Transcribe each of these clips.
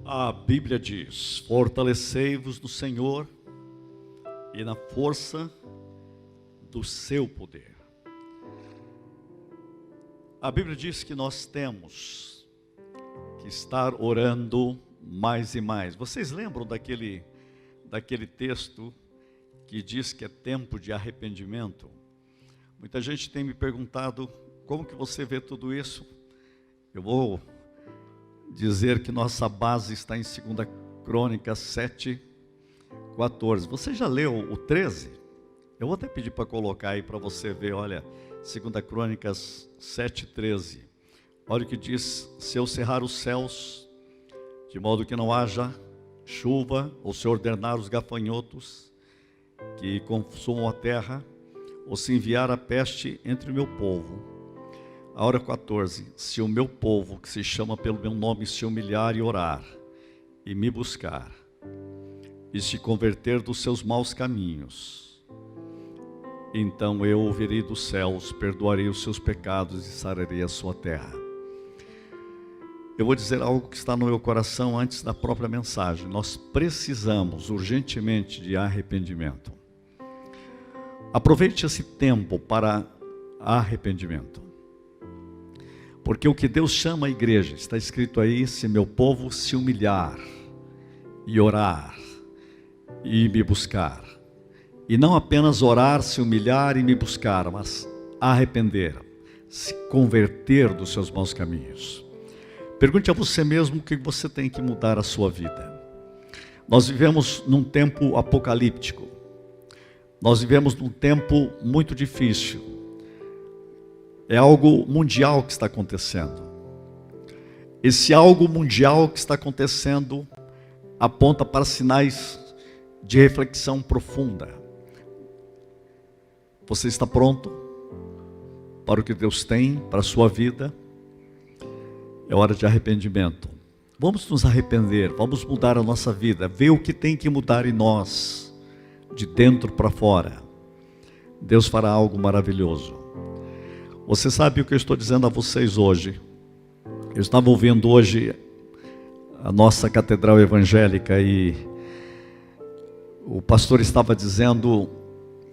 A Bíblia diz: fortalecei-vos no Senhor e na força do seu poder. A Bíblia diz que nós temos que estar orando mais e mais. Vocês lembram daquele texto que diz que é tempo de arrependimento? Muita gente tem me perguntado como que você vê tudo isso. Eu vou dizer que nossa base está em 2 Crônicas 7:14. Você já leu o 13? Eu vou até pedir para colocar aí para você ver, olha, 2 Crônicas 7:13. Olha o que diz: se eu cerrar os céus, de modo que não haja chuva, ou se ordenar os gafanhotos que consumam a terra, ou se enviar a peste entre o meu povo. A hora 14, se o meu povo, que se chama pelo meu nome, se humilhar e orar, e me buscar, e se converter dos seus maus caminhos, então eu ouvirei dos céus, perdoarei os seus pecados e sararei a sua terra. Eu vou dizer algo que está no meu coração antes da própria mensagem. Nós precisamos urgentemente de arrependimento. Aproveite esse tempo para arrependimento. Porque o que Deus chama a igreja, está escrito aí: se meu povo se humilhar e orar e me buscar. E não apenas orar, se humilhar e me buscar, mas arrepender, se converter dos seus maus caminhos. Pergunte a você mesmo o que você tem que mudar a sua vida. Nós vivemos num tempo apocalíptico. Nós vivemos num tempo muito difícil. É algo mundial que está acontecendo. Esse algo mundial que está acontecendo aponta para sinais de reflexão profunda. Você está pronto para o que Deus tem para a sua vida? É hora de arrependimento. Vamos nos arrepender, vamos mudar a nossa vida, ver o que tem que mudar em nós, de dentro para fora. Deus fará algo maravilhoso. Você sabe o que eu estou dizendo a vocês hoje? Eu estava ouvindo hoje a nossa catedral evangélica e o pastor estava dizendo,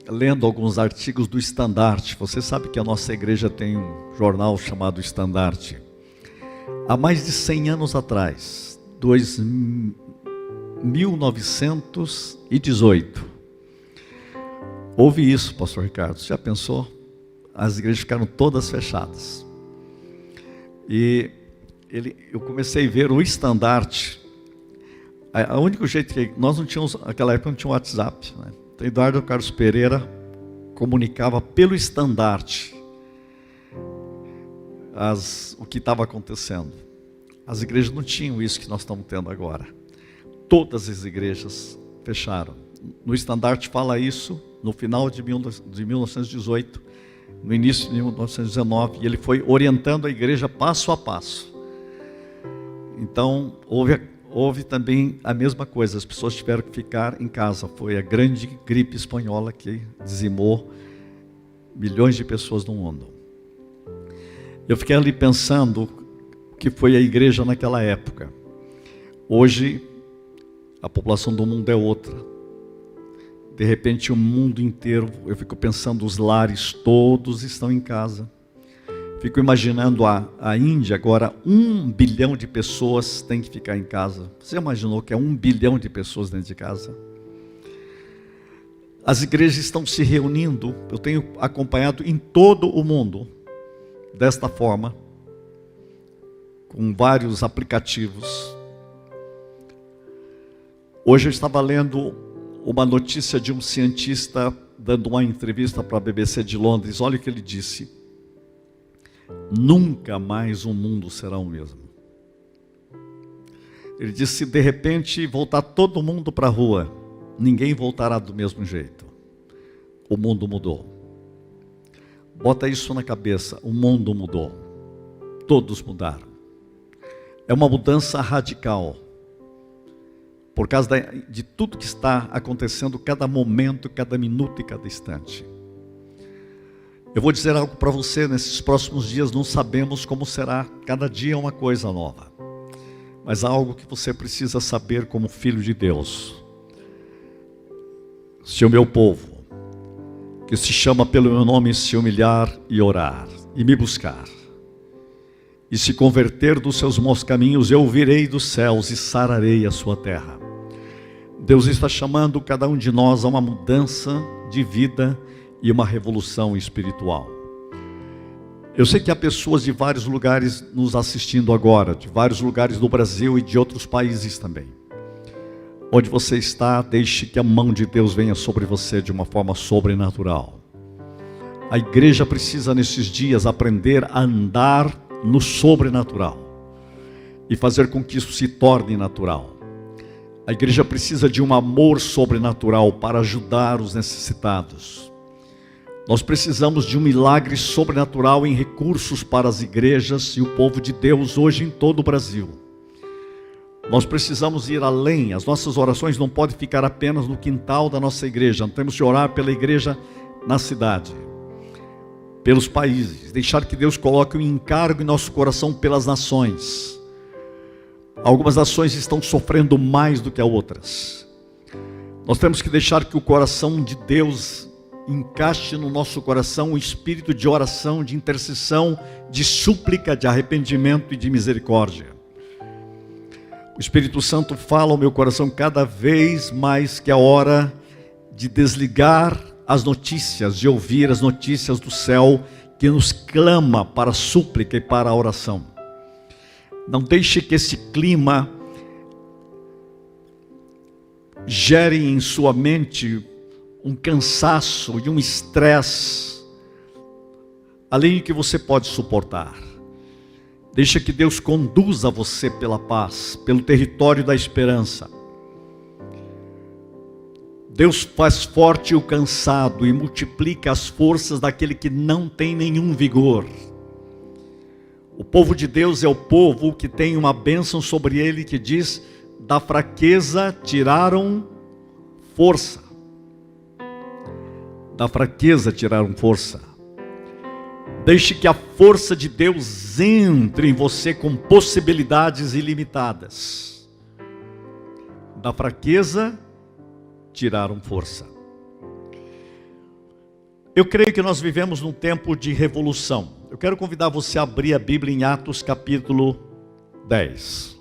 lendo alguns artigos do Estandarte. Você sabe que a nossa igreja tem um jornal chamado Estandarte. Há mais de 100 anos atrás, 1918, houve isso, pastor Ricardo. Você já pensou? As igrejas ficaram todas fechadas. E eu comecei a ver o Estandarte. O único jeito que nós não tínhamos, naquela época não tinha WhatsApp, né? Então, Eduardo Carlos Pereira comunicava pelo Estandarte o que estava acontecendo. As igrejas não tinham isso que nós estamos tendo agora. Todas as igrejas fecharam. No Estandarte fala isso no final de 1918, no início de 1919, e ele foi orientando a igreja passo a passo. Então, houve também a mesma coisa, as pessoas tiveram que ficar em casa. Foi a grande gripe espanhola que dizimou milhões de pessoas no mundo. Eu fiquei ali pensando o que foi a igreja naquela época. Hoje, a população do mundo é outra. De repente o mundo inteiro, eu fico pensando, os lares todos estão em casa. Fico imaginando a Índia agora, 1 bilhão de pessoas têm que ficar em casa. Você imaginou que é 1 bilhão de pessoas dentro de casa? As igrejas estão se reunindo, eu tenho acompanhado em todo o mundo, desta forma, com vários aplicativos. Hoje eu estava lendo uma notícia de um cientista dando uma entrevista para a BBC de Londres. Olha o que ele disse: nunca mais o mundo será o mesmo. Ele disse: se de repente voltar todo mundo para a rua, ninguém voltará do mesmo jeito. O mundo mudou. Bota isso na cabeça, o mundo mudou. Todos mudaram. É uma mudança radical. Por causa de tudo que está acontecendo, cada momento, cada minuto e cada instante. Eu vou dizer algo para você, nesses próximos dias não sabemos como será, cada dia é uma coisa nova. mas há algo que você precisa saber como filho de Deus. Se o meu povo, que se chama pelo meu nome, se humilhar e orar, e me buscar, e se converter dos seus maus caminhos, eu virei dos céus e sararei a sua terra. Deus está chamando cada um de nós a uma mudança de vida e uma revolução espiritual. Eu sei que há pessoas de vários lugares nos assistindo agora, de vários lugares do Brasil e de outros países também. Onde você está, deixe que a mão de Deus venha sobre você de uma forma sobrenatural. A igreja precisa nesses dias aprender a andar no sobrenatural e fazer com que isso se torne natural. A igreja precisa de um amor sobrenatural para ajudar os necessitados. Nós precisamos de um milagre sobrenatural em recursos para as igrejas e o povo de Deus hoje em todo o Brasil. Nós precisamos ir além. As nossas orações não podem ficar apenas no quintal da nossa igreja. Nós temos que orar pela igreja na cidade, pelos países, deixar que Deus coloque um encargo em nosso coração pelas nações. Algumas nações estão sofrendo mais do que as outras. Nós temos que deixar que o coração de Deus encaixe no nosso coração um espírito de oração, de intercessão, de súplica, de arrependimento e de misericórdia. O Espírito Santo fala ao meu coração cada vez mais que é hora de desligar as notícias, de ouvir as notícias do céu que nos clama para a súplica e para a oração. Não deixe que esse clima gere em sua mente um cansaço e um estresse, além do que você pode suportar. Deixa que Deus conduza você pela paz, pelo território da esperança. Deus faz forte o cansado e multiplica as forças daquele que não tem nenhum vigor. O povo de Deus é o povo que tem uma bênção sobre ele que diz: da fraqueza tiraram força. Da fraqueza tiraram força. Deixe que a força de Deus entre em você com possibilidades ilimitadas. Da fraqueza tiraram força. Eu creio que nós vivemos num tempo de revolução. Eu quero convidar você a abrir a Bíblia em Atos capítulo 10.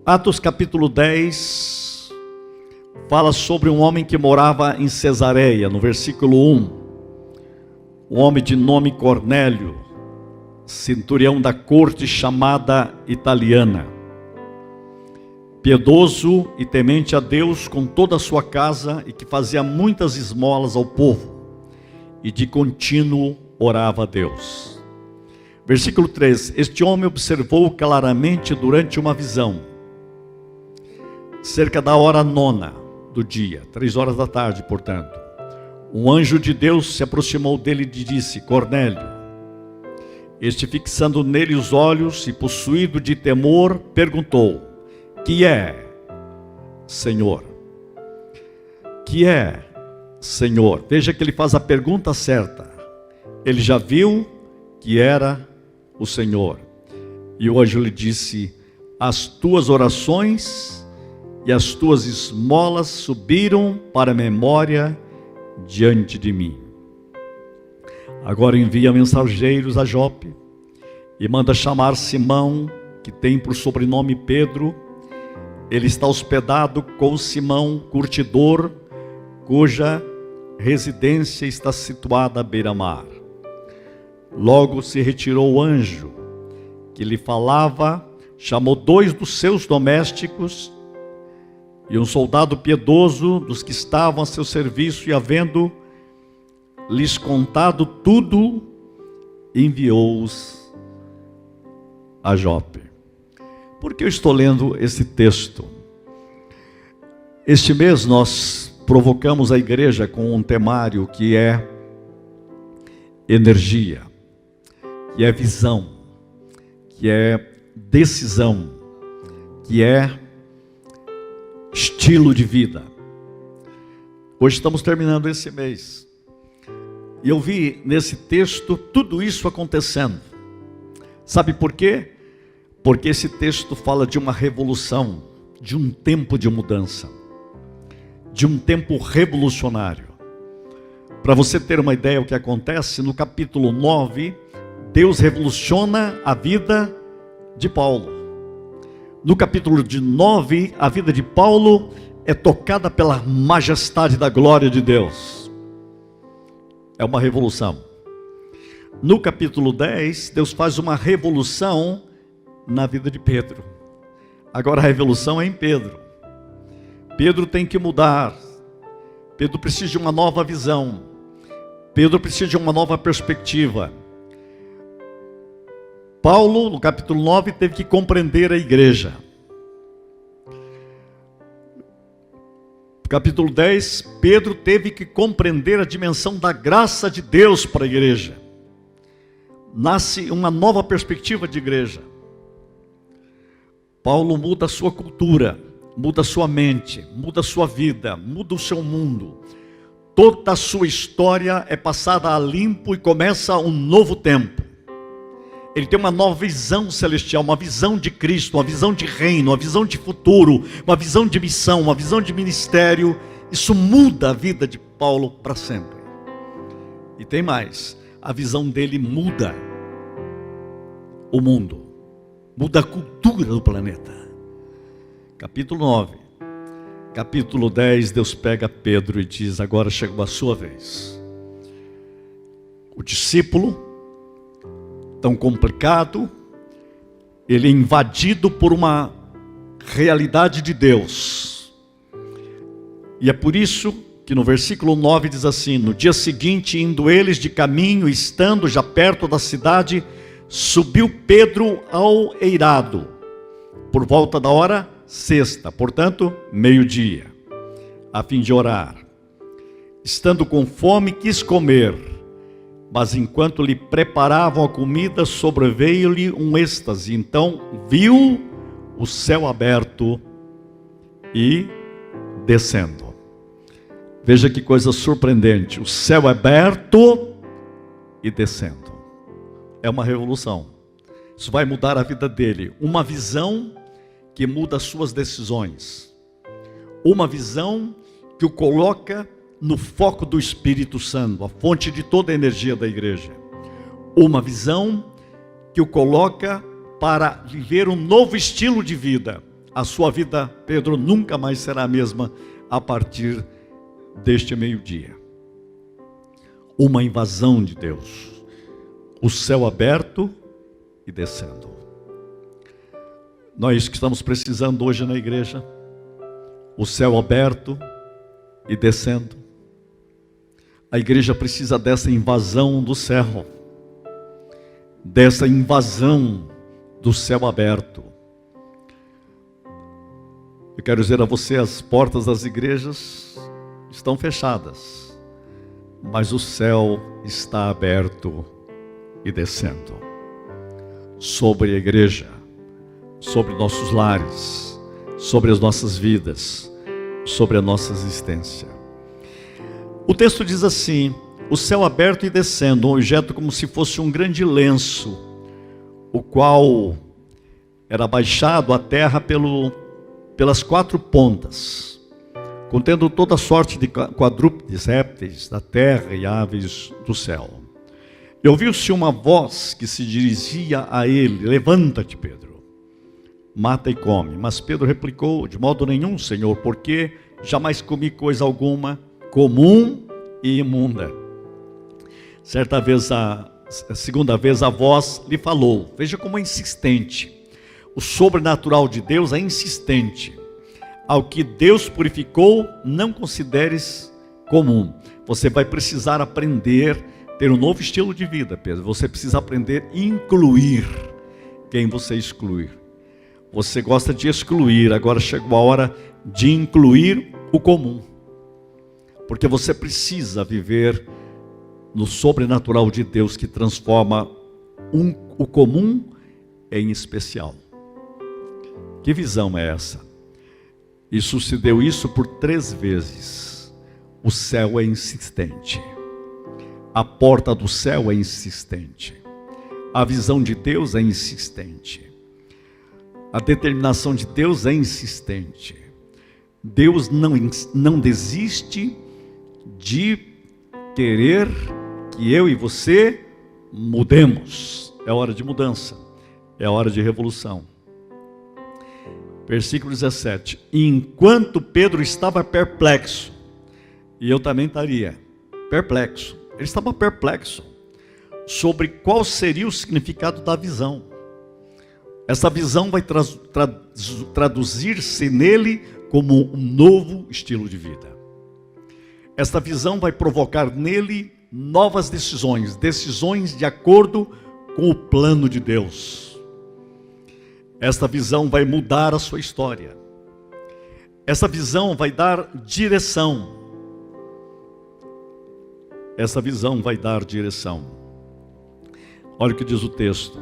Atos capítulo 10 fala sobre um homem que morava em Cesareia, no versículo 1. Um homem de nome Cornélio, centurião da corte chamada italiana. Piedoso e temente a Deus com toda a sua casa e que fazia muitas esmolas ao povo. E de contínuo orava a Deus. Versículo 3. Este homem observou claramente durante uma visão, cerca da hora 9 do dia, 3 horas da tarde, portanto. Um anjo de Deus se aproximou dele e disse: Cornélio. Este, fixando nele os olhos e possuído de temor, perguntou: que é, Senhor? Que é, Senhor? Veja que ele faz a pergunta certa. Ele já viu que era o Senhor. E o anjo lhe disse: as tuas orações e as tuas esmolas subiram para a memória diante de mim. Agora envia mensageiros a Jope e manda chamar Simão, que tem por sobrenome Pedro. Ele está hospedado com Simão, curtidor, cuja residência está situada à beira-mar. Logo se retirou o anjo que lhe falava, chamou 2 dos seus domésticos e um soldado piedoso dos que estavam a seu serviço, e havendo lhes contado tudo, enviou-os a Jope. Por que eu estou lendo esse texto? Este mês nós provocamos a igreja com um temário que é energia, que é visão, que é decisão, que é estilo de vida. Hoje estamos terminando esse mês. E eu vi nesse texto tudo isso acontecendo. Sabe por quê? Porque esse texto fala de uma revolução, de um tempo de mudança, de um tempo revolucionário. Para você ter uma ideia, o que acontece no capítulo 9, Deus revoluciona a vida de Paulo. No capítulo 9, a vida de Paulo é tocada pela majestade da glória de Deus. É uma revolução. No capítulo 10, Deus faz uma revolução na vida de Pedro. Agora a revolução é em Pedro. Pedro tem que mudar. Pedro precisa de uma nova visão. Pedro precisa de uma nova perspectiva. Paulo, no capítulo 9, teve que compreender a igreja. No capítulo 10, Pedro teve que compreender a dimensão da graça de Deus para a igreja. Nasce uma nova perspectiva de igreja. Paulo muda a sua cultura, muda a sua mente, muda a sua vida, muda o seu mundo. Toda a sua história é passada a limpo e começa um novo tempo. Ele tem uma nova visão celestial, uma visão de Cristo, uma visão de reino, uma visão de futuro, uma visão de missão, uma visão de ministério. Isso muda a vida de Paulo para sempre. E tem mais, a visão dele muda o mundo, muda a cultura do planeta. Capítulo 9. Capítulo 10, Deus pega Pedro e diz: agora chegou a sua vez. O discípulo, tão complicado, ele é invadido por uma realidade de Deus. E é por isso que no versículo 9 diz assim: no dia seguinte, indo eles de caminho, estando já perto da cidade, subiu Pedro ao eirado, por volta da hora sexta, portanto, meio-dia, a fim de orar. Estando com fome, quis comer, mas enquanto lhe preparavam a comida, sobreveio-lhe um êxtase. Então viu o céu aberto e descendo. Veja que coisa surpreendente, o céu aberto e descendo. É uma revolução. Isso vai mudar a vida dele. Uma visão que muda as suas decisões. Uma visão que o coloca no foco do Espírito Santo, a fonte de toda a energia da igreja. Uma visão que o coloca para viver um novo estilo de vida. A sua vida, Pedro, nunca mais será a mesma a partir deste meio-dia. Uma invasão de Deus. O céu aberto e descendo. Nós que estamos precisando hoje na igreja, o céu aberto e descendo. A igreja precisa dessa invasão do céu, dessa invasão do céu aberto. Eu quero dizer a você, as portas das igrejas estão fechadas, mas o céu está aberto e descendo sobre a igreja, sobre nossos lares, sobre as nossas vidas, sobre a nossa existência. O texto diz assim: o céu aberto e descendo, um objeto como se fosse um grande lenço, o qual era baixado à terra pelas quatro pontas, contendo toda sorte de quadrúpedes, répteis da terra e aves do céu. E ouviu-se uma voz que se dirigia a ele: levanta-te, Pedro, mata e come. Mas Pedro replicou: de modo nenhum, Senhor, porque jamais comi coisa alguma comum e imunda. Certa vez, a segunda vez, a voz lhe falou. Veja como é insistente. O sobrenatural de Deus é insistente. Ao que Deus purificou, não consideres comum. Você vai precisar aprender, ter um novo estilo de vida, Pedro. Você precisa aprender a incluir quem você excluir. Você gosta de excluir, agora chegou a hora de incluir o comum. Porque você precisa viver no sobrenatural de Deus que transforma o comum em especial. Que visão é essa? E sucedeu isso por 3 vezes. O céu é insistente. A porta do céu é insistente. A visão de Deus é insistente. A determinação de Deus é insistente. Deus não desiste de querer que eu e você mudemos. É hora de mudança, é hora de revolução. Versículo 17. Enquanto Pedro estava perplexo, e eu também estaria perplexo, ele estava perplexo sobre qual seria o significado da visão. Essa visão vai traduzir-se nele como um novo estilo de vida. Esta visão vai provocar nele novas decisões, decisões de acordo com o plano de Deus. Esta visão vai mudar a sua história. Essa visão vai dar direção. Essa visão vai dar direção. Olha o que diz o texto.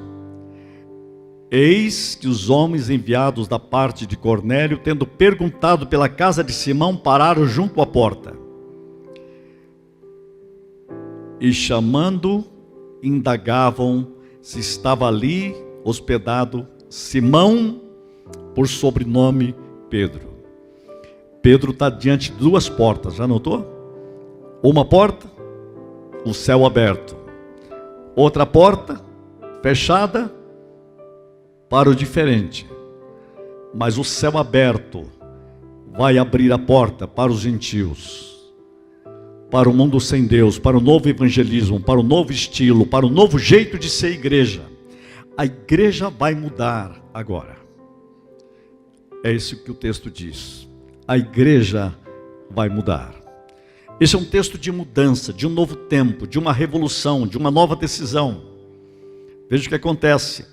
Eis que os homens enviados da parte de Cornélio, tendo perguntado pela casa de Simão, pararam junto à porta. E chamando, indagavam se estava ali hospedado Simão, por sobrenome Pedro. Pedro está diante de duas portas, já notou? Uma porta, o céu aberto. Outra porta, fechada, para o diferente. Mas o céu aberto vai abrir a porta para os gentios, para o mundo sem Deus, para o novo evangelismo, para o novo estilo, para o novo jeito de ser igreja. A igreja vai mudar agora. É isso que o texto diz. A igreja vai mudar. Esse é um texto de mudança, de um novo tempo, de uma revolução, de uma nova decisão. Veja o que acontece.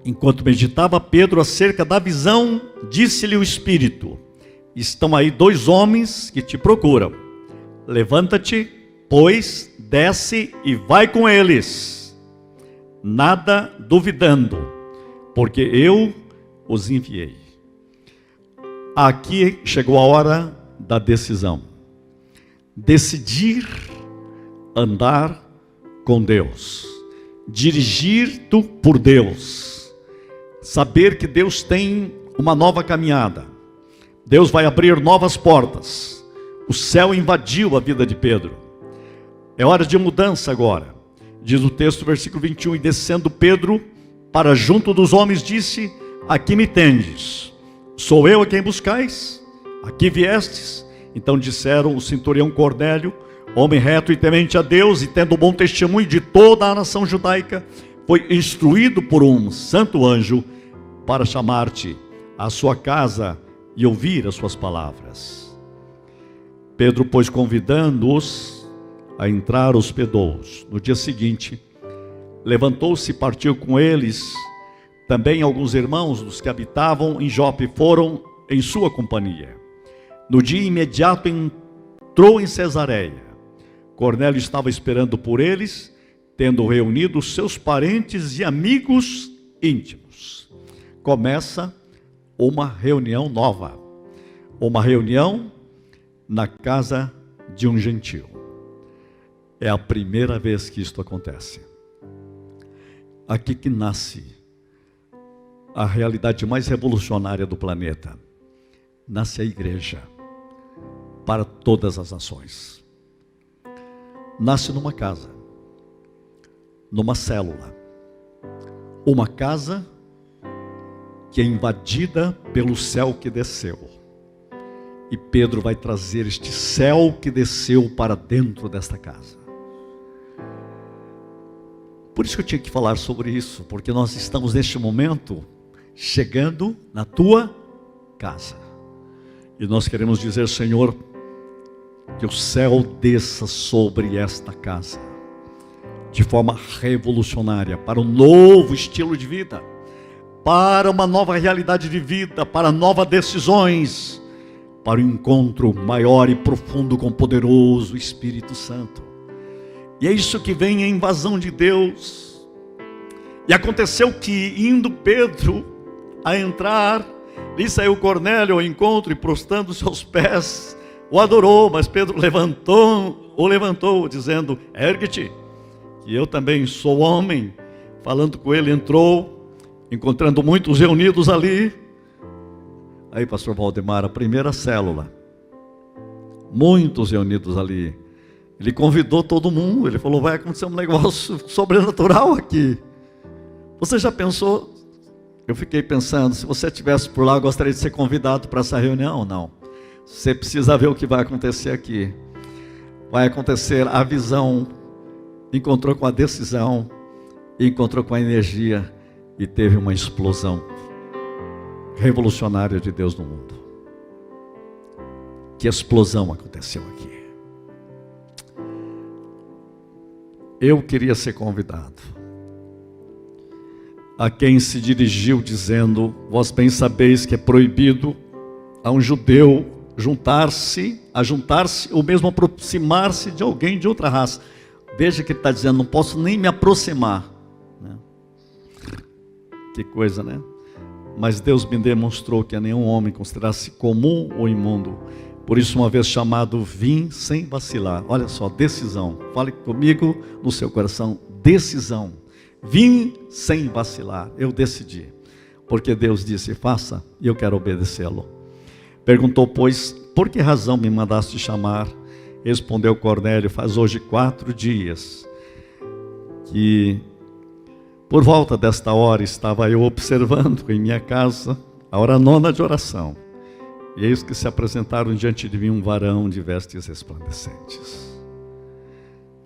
Enquanto meditava Pedro acerca da visão, disse-lhe o Espírito: estão aí dois homens que te procuram. Levanta-te, pois, desce e vai com eles, nada duvidando, porque eu os enviei. Aqui chegou a hora da decisão. Decidir andar com Deus, dirigir-te por Deus, saber que Deus tem uma nova caminhada. Deus vai abrir novas portas. O céu invadiu a vida de Pedro. É hora de mudança agora. Diz o texto, versículo 21, e descendo Pedro para junto dos homens, disse: aqui me tendes, sou eu a quem buscais? Aqui viestes? Então disseram: o centurião Cornélio, homem reto e temente a Deus, e tendo bom testemunho de toda a nação judaica, foi instruído por um santo anjo para chamar-te à sua casa e ouvir as suas palavras. Pedro, pois, convidando-os a entrar, hospedou-os. No dia seguinte, levantou-se e partiu com eles. Também alguns irmãos dos que habitavam em Jope foram em sua companhia. No dia imediato entrou em Cesareia. Cornélio estava esperando por eles, tendo reunido seus parentes e amigos íntimos. Começa uma reunião nova, uma reunião na casa de um gentio. É a primeira vez que isto acontece. Aqui que nasce a realidade mais revolucionária do planeta. Nasce a igreja para todas as nações. Nasce numa casa, numa célula, uma casa que é invadida pelo céu que desceu. E Pedro vai trazer este céu que desceu para dentro desta casa. Por isso que eu tinha que falar sobre isso, porque nós estamos neste momento chegando na tua casa. E nós queremos dizer: Senhor, que o céu desça sobre esta casa, de forma revolucionária, para um novo estilo de vida, para uma nova realidade de vida, para novas decisões, para o encontro maior e profundo com o poderoso Espírito Santo. E é isso que vem a invasão de Deus. E aconteceu que, indo Pedro a entrar, lhe saiu Cornélio ao encontro e, prostrando seus pés, o adorou. Mas Pedro o levantou, dizendo: ergue-te, que eu também sou homem. Falando com ele, entrou encontrando muitos reunidos ali. Aí, pastor Valdemar, a primeira célula, muitos reunidos ali. Ele convidou todo mundo, ele falou, vai acontecer um negócio sobrenatural aqui. Você já pensou? Eu fiquei pensando, se você estivesse por lá, eu gostaria de ser convidado para essa reunião ou não? Você precisa ver o que vai acontecer aqui. Vai acontecer a visão, encontrou com a decisão, encontrou com a energia e teve uma explosão revolucionária de Deus no mundo. Que explosão aconteceu aqui. Eu queria ser convidado. A quem se dirigiu dizendo, vós bem sabeis que é proibido a um judeu juntar-se, ou mesmo aproximar-se de alguém de outra raça. Veja que ele está dizendo, não posso nem me aproximar. Que coisa, né? Mas Deus me demonstrou que a nenhum homem considerasse comum ou imundo. Por isso, uma vez chamado, vim sem vacilar. Olha só, decisão. Fale comigo no seu coração, decisão. Vim sem vacilar, eu decidi. Porque Deus disse, faça, e eu quero obedecê-lo. Perguntou, pois, por que razão me mandaste chamar? Respondeu Cornélio, faz hoje 4 dias que por volta desta hora estava eu observando em minha casa a hora 9ª de oração. E eis que se apresentaram diante de mim um varão de vestes resplandecentes.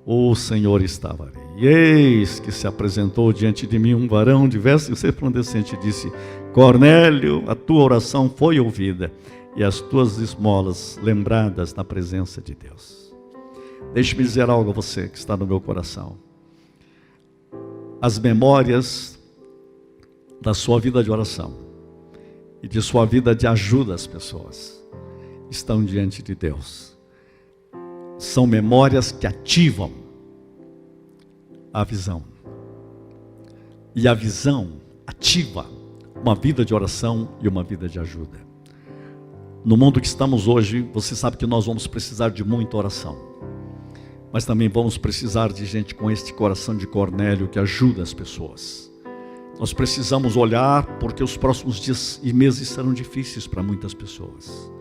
O Senhor estava ali. E eis que se apresentou diante de mim um varão de vestes resplandecentes e disse, Cornélio, a tua oração foi ouvida e as tuas esmolas lembradas na presença de Deus. Deixe-me dizer algo a você que está no meu coração. As memórias da sua vida de oração e de sua vida de ajuda às pessoas estão diante de Deus. São memórias que ativam a visão. E a visão ativa uma vida de oração e uma vida de ajuda. No mundo que estamos hoje, você sabe que nós vamos precisar de muita oração. Mas também vamos precisar de gente com este coração de Cornélio que ajuda as pessoas. Nós precisamos olhar porque os próximos dias e meses serão difíceis para muitas pessoas.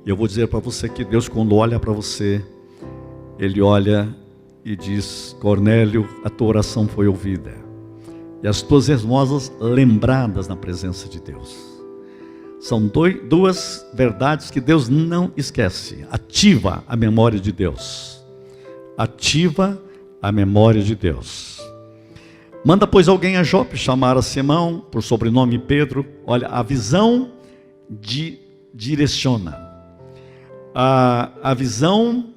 E eu vou dizer para você que Deus, quando olha para você, Ele olha e diz, Cornélio, a tua oração foi ouvida. E as tuas esmosas lembradas na presença de Deus. São duas verdades que Deus não esquece. Ativa a memória de Deus. Ativa a memória de Deus. Manda, pois, alguém a Jope chamar a Simão, por sobrenome Pedro. Olha, a visão direciona. A visão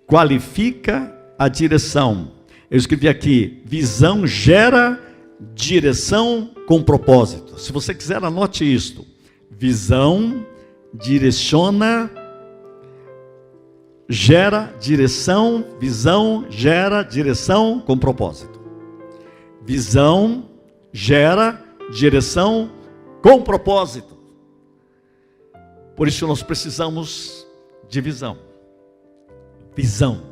qualifica a direção. Eu escrevi aqui, visão gera direção com propósito. Se você quiser, anote isto. Visão direciona, gera direção, visão gera direção com propósito. Visão gera direção com propósito. Por isso nós precisamos de visão. Visão,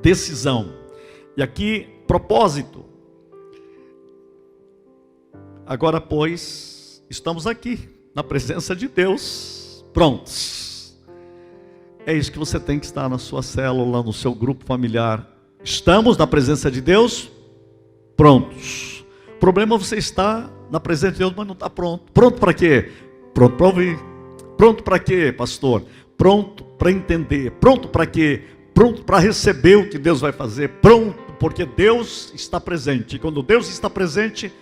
decisão. E aqui, propósito. Agora, pois, estamos aqui, na presença de Deus, prontos. É isso que você tem que estar na sua célula, no seu grupo familiar. Estamos na presença de Deus, prontos. O problema é você estar na presença de Deus, mas não está pronto. Pronto para quê? Pronto para ouvir. Pronto para quê, pastor? Pronto para entender. Pronto para quê? Pronto para receber o que Deus vai fazer. Pronto, porque Deus está presente. E quando Deus está presente,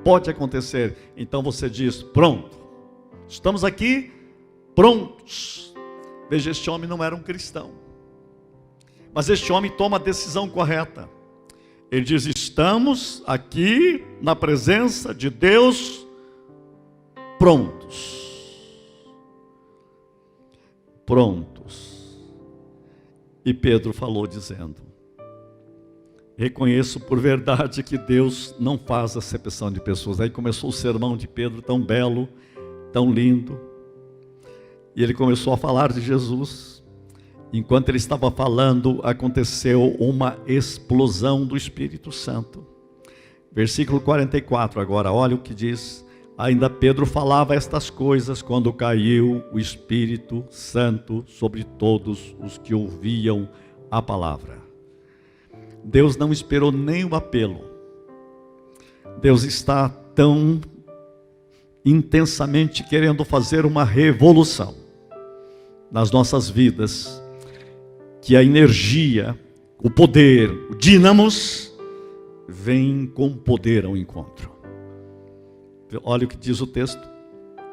pode acontecer. Então você diz, pronto. Estamos aqui, prontos. Veja, este homem não era um cristão. Mas este homem toma a decisão correta. Ele diz, estamos aqui na presença de Deus, prontos. Prontos. E Pedro falou dizendo, reconheço por verdade que Deus não faz acepção de pessoas. Aí começou o sermão de Pedro, tão belo, tão lindo. E ele começou a falar de Jesus. Enquanto ele estava falando, aconteceu uma explosão do Espírito Santo. Versículo 44 agora, olha o que diz. Ainda Pedro falava estas coisas quando caiu o Espírito Santo sobre todos os que ouviam a palavra. Deus não esperou nenhum apelo. Deus está tão intensamente querendo fazer uma revolução nas nossas vidas, que a energia, o poder, o dínamos, vem com poder ao encontro. Olha o que diz o texto.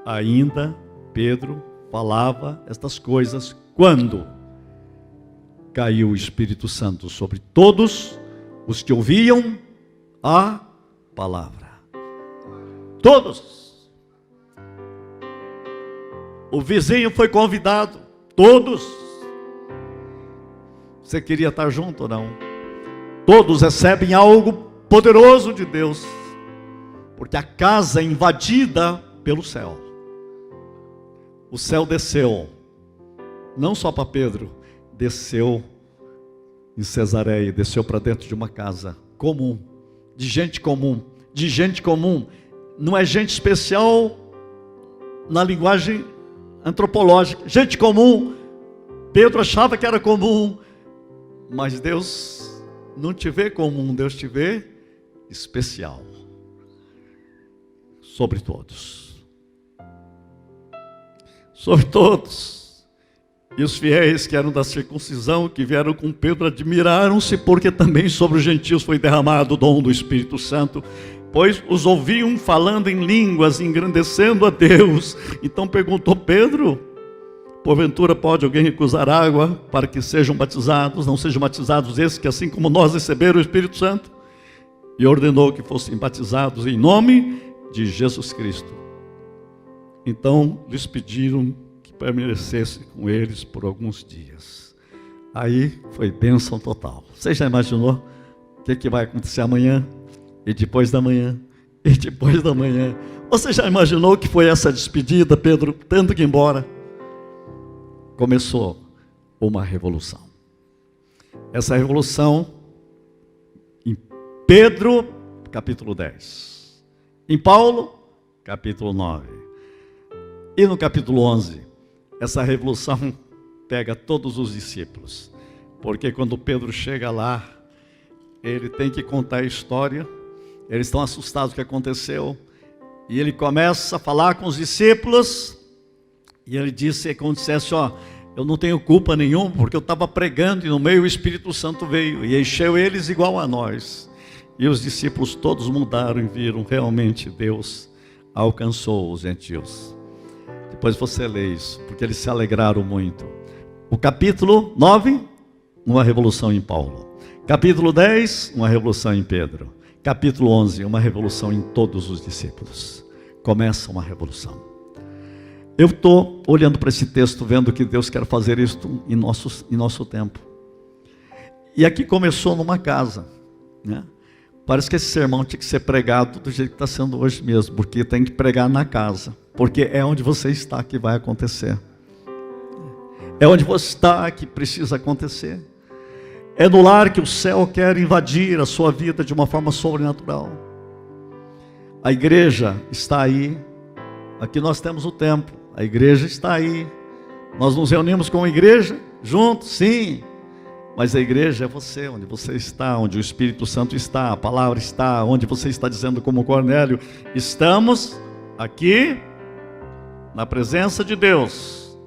Ainda Pedro falava estas coisas quando caiu o Espírito Santo sobre todos os que ouviam a palavra. Todos. O vizinho foi convidado. Todos. Você queria estar junto ou não? Todos recebem algo poderoso de Deus, porque a casa é invadida pelo céu. O céu desceu, não só para Pedro, desceu em Cesareia, desceu para dentro de uma casa comum, de gente comum, não é gente especial na linguagem antropológica, gente comum. Pedro achava que era comum, mas Deus não te vê comum, Deus te vê especial. Sobre todos. Sobre todos. E os fiéis que eram da circuncisão, que vieram com Pedro, admiraram-se, porque também sobre os gentios foi derramado o dom do Espírito Santo, pois os ouviam falando em línguas, engrandecendo a Deus. Então perguntou Pedro: porventura pode alguém recusar água para que sejam batizados? Não sejam batizados esses que, assim como nós, receberam o Espírito Santo? E ordenou que fossem batizados em nome de Jesus Cristo. Então lhes pediram que permanecesse com eles por alguns dias. Aí foi bênção total. Você já imaginou o que vai acontecer amanhã? E depois da manhã? E depois da manhã? Você já imaginou que foi essa despedida, Pedro tendo que ir embora? Começou uma revolução. Essa revolução em Pedro, capítulo 10. Em Paulo, capítulo 9. E no capítulo 11, essa revolução pega todos os discípulos. Porque quando Pedro chega lá, ele tem que contar a história. Eles estão assustados com o que aconteceu. E ele começa a falar com os discípulos. E ele disse, como dissesse, eu não tenho culpa nenhuma, porque eu estava pregando e no meio o Espírito Santo veio e encheu eles igual a nós. E os discípulos todos mudaram e viram realmente Deus alcançou os gentios. Depois você lê isso, porque eles se alegraram muito. O capítulo 9, uma revolução em Paulo. Capítulo 10, uma revolução em Pedro. Capítulo 11, uma revolução em todos os discípulos. Começa uma revolução. Eu estou olhando para esse texto, vendo que Deus quer fazer isso em nosso tempo. E aqui começou numa casa, né? Parece que esse sermão tinha que ser pregado do jeito que está sendo hoje mesmo, porque tem que pregar na casa, porque é onde você está que vai acontecer. É onde você está que precisa acontecer. É no lar que o céu quer invadir a sua vida de uma forma sobrenatural. A igreja está aí. Aqui nós temos o templo. A igreja está aí. Nós nos reunimos com a igreja juntos, sim. Mas a igreja é você, onde você está, onde o Espírito Santo está, a palavra está, onde você está dizendo como Cornélio, estamos aqui na presença de Deus,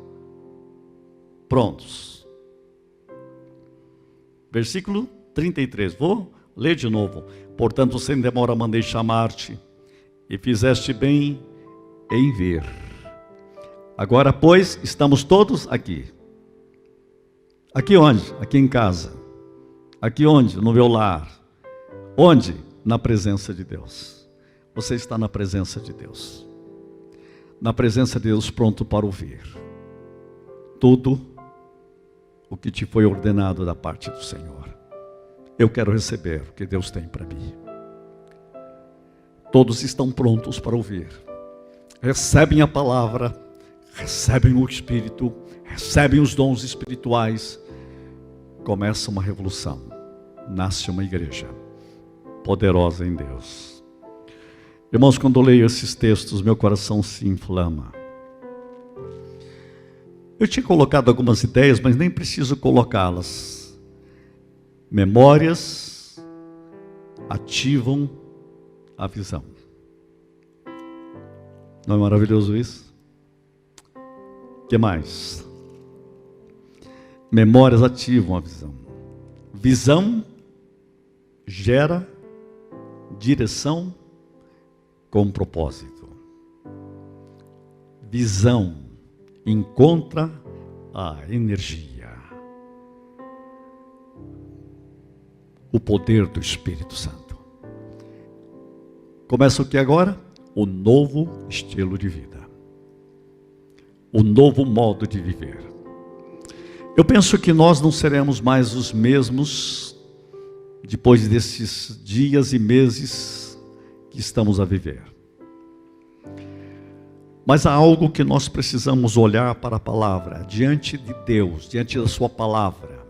prontos. Versículo 33, vou ler de novo. Portanto, sem demora mandei chamar-te, e fizeste bem em vir. Agora, pois, estamos todos aqui. Aqui onde? Aqui em casa. Aqui onde? No meu lar. Onde? Na presença de Deus. Você está na presença de Deus. Na presença de Deus, pronto para ouvir tudo o que te foi ordenado da parte do Senhor. Eu quero receber o que Deus tem para mim. Todos estão prontos para ouvir. Recebem a palavra, recebem o Espírito, recebem os dons espirituais. Começa uma revolução, nasce uma igreja. poderosa em Deus. Irmãos, quando eu leio esses textos, meu coração se inflama. Eu tinha colocado algumas ideias, mas nem preciso colocá-las. Memórias ativam a visão. Não é maravilhoso isso? O que mais? Memórias ativam a visão. Visão gera direção com propósito. Visão encontra a energia. O poder do Espírito Santo. Começa o que agora? O novo estilo de vida. O novo modo de viver. Eu penso que nós não seremos mais os mesmos depois desses dias e meses que estamos a viver. Mas há algo que nós precisamos olhar para a palavra, diante de Deus, diante da sua palavra.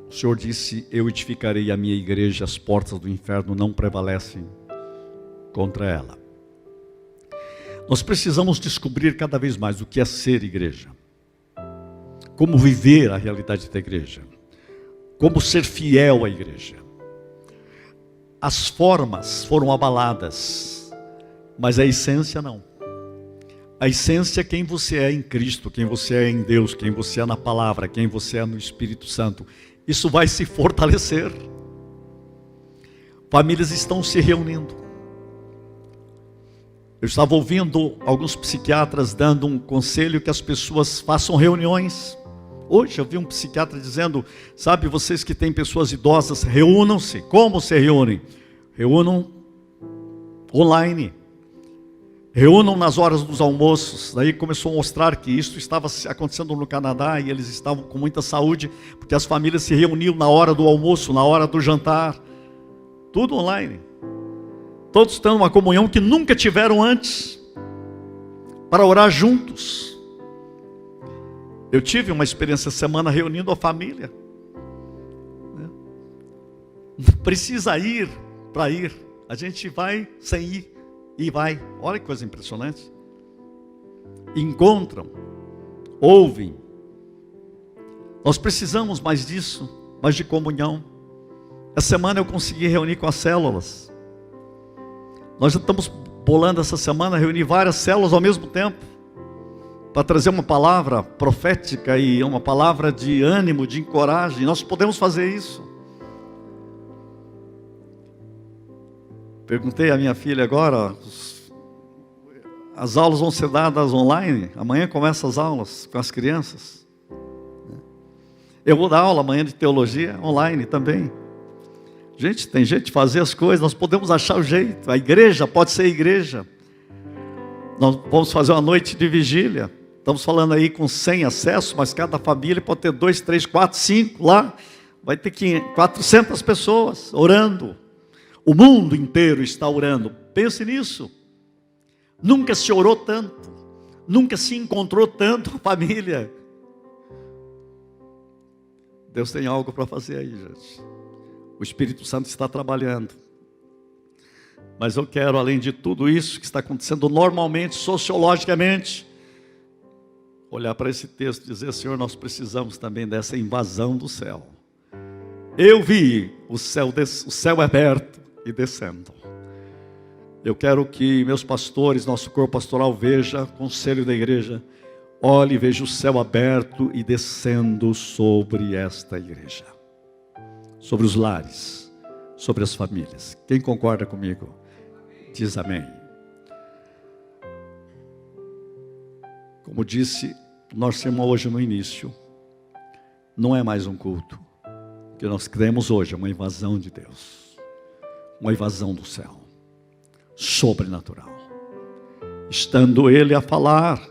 O Senhor disse: eu edificarei a minha igreja, as portas do inferno não prevalecem contra ela. Nós precisamos descobrir cada vez mais o que é ser igreja. Como viver a realidade da igreja. Como ser fiel à igreja. As formas foram abaladas, mas a essência não. A essência é quem você é em Cristo, quem você é em Deus, quem você é na palavra, quem você é no Espírito Santo. Isso vai se fortalecer. Famílias estão se reunindo. Eu estava ouvindo alguns psiquiatras dando um conselho que as pessoas façam reuniões. Hoje eu vi um psiquiatra dizendo: sabe, vocês que têm pessoas idosas, reúnam-se. Como se reúnem? Reúnam online. Reúnam nas horas dos almoços. Daí começou a mostrar que isso estava acontecendo no Canadá e eles estavam com muita saúde, porque as famílias se reuniam na hora do almoço, na hora do jantar. Tudo online. Todos tendo uma comunhão que nunca tiveram antes, para orar juntos. Eu tive uma experiência essa semana reunindo a família. Não precisa ir para ir. A gente vai sem ir. E vai. Olha que coisa impressionante. Encontram. Ouvem. Nós precisamos mais disso. Mais de comunhão. Essa semana eu consegui reunir com as células. Nós já estamos bolando essa semana, reunir várias células ao mesmo tempo, para trazer uma palavra profética e uma palavra de ânimo, de encoragem. Nós podemos fazer isso. Perguntei à minha filha agora, as aulas vão ser dadas online, amanhã começam as aulas com as crianças. Eu vou dar aula amanhã de teologia online também. Gente, tem jeito de fazer as coisas, nós podemos achar o jeito. A igreja pode ser igreja. Nós vamos fazer uma noite de vigília. Estamos falando aí com 100 acessos, mas cada família pode ter 2, 3, 4, 5 lá. Vai ter 400 pessoas orando. O mundo inteiro está orando. Pense nisso. Nunca se orou tanto. Nunca se encontrou tanto, família. Deus tem algo para fazer aí, gente. O Espírito Santo está trabalhando. Mas eu quero, além de tudo isso que está acontecendo normalmente, sociologicamente, olhar para esse texto e dizer: Senhor, nós precisamos também dessa invasão do céu. Eu vi o céu aberto e descendo. Eu quero que meus pastores, nosso corpo pastoral veja, conselho da igreja, olhe e veja o céu aberto e descendo sobre esta igreja. Sobre os lares, sobre as famílias. Quem concorda comigo? Diz amém. Como disse nosso irmão hoje no início, não é mais um culto. O que nós cremos hoje é uma invasão de Deus. Uma invasão do céu. Sobrenatural. Estando Ele a falar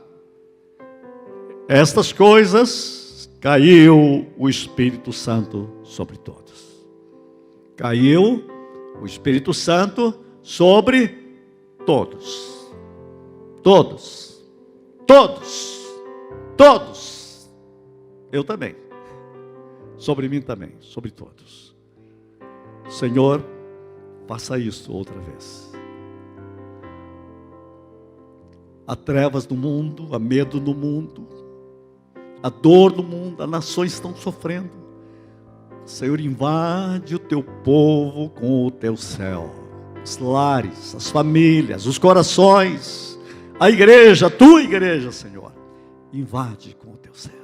estas coisas, caiu o Espírito Santo sobre todos. Caiu o Espírito Santo sobre todos. Todos. Todos. Todos. Eu também. Sobre mim também. Sobre todos. Senhor, Faça isso outra vez. Há trevas no mundo, há medo no mundo, há dor no mundo, as nações estão sofrendo. Senhor, invade o teu povo com o teu céu. Os lares, as famílias, os corações, a igreja, a tua igreja, Senhor. Invade com o teu céu.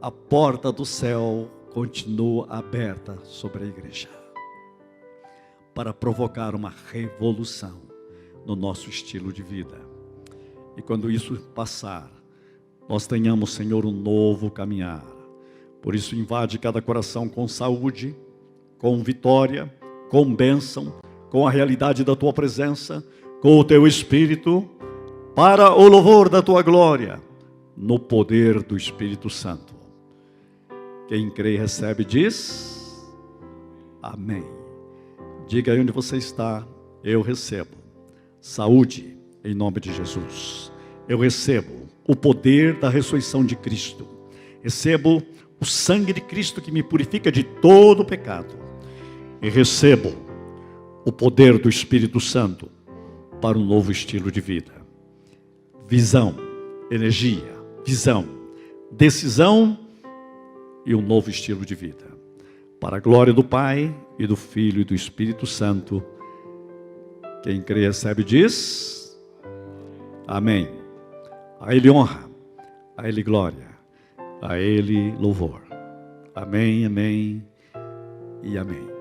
A porta do céu continua aberta sobre a igreja, para provocar uma revolução no nosso estilo de vida. E quando isso passar, nós tenhamos, Senhor, um novo caminhar. Por isso, invade cada coração com saúde, com vitória, com bênção, com a realidade da tua presença, com o teu Espírito, para o louvor da tua glória, no poder do Espírito Santo. Quem crê e recebe diz amém. Diga aí onde você está: eu recebo saúde em nome de Jesus. Eu recebo o poder da ressurreição de Cristo. Recebo o sangue de Cristo que me purifica de todo pecado. E recebo o poder do Espírito Santo para um novo estilo de vida. Visão, energia, visão, decisão e um novo estilo de vida. Para a glória do Pai e do Filho e do Espírito Santo. Quem crê e recebe diz amém. A Ele honra, a Ele glória, a Ele louvor. Amém, amém e amém.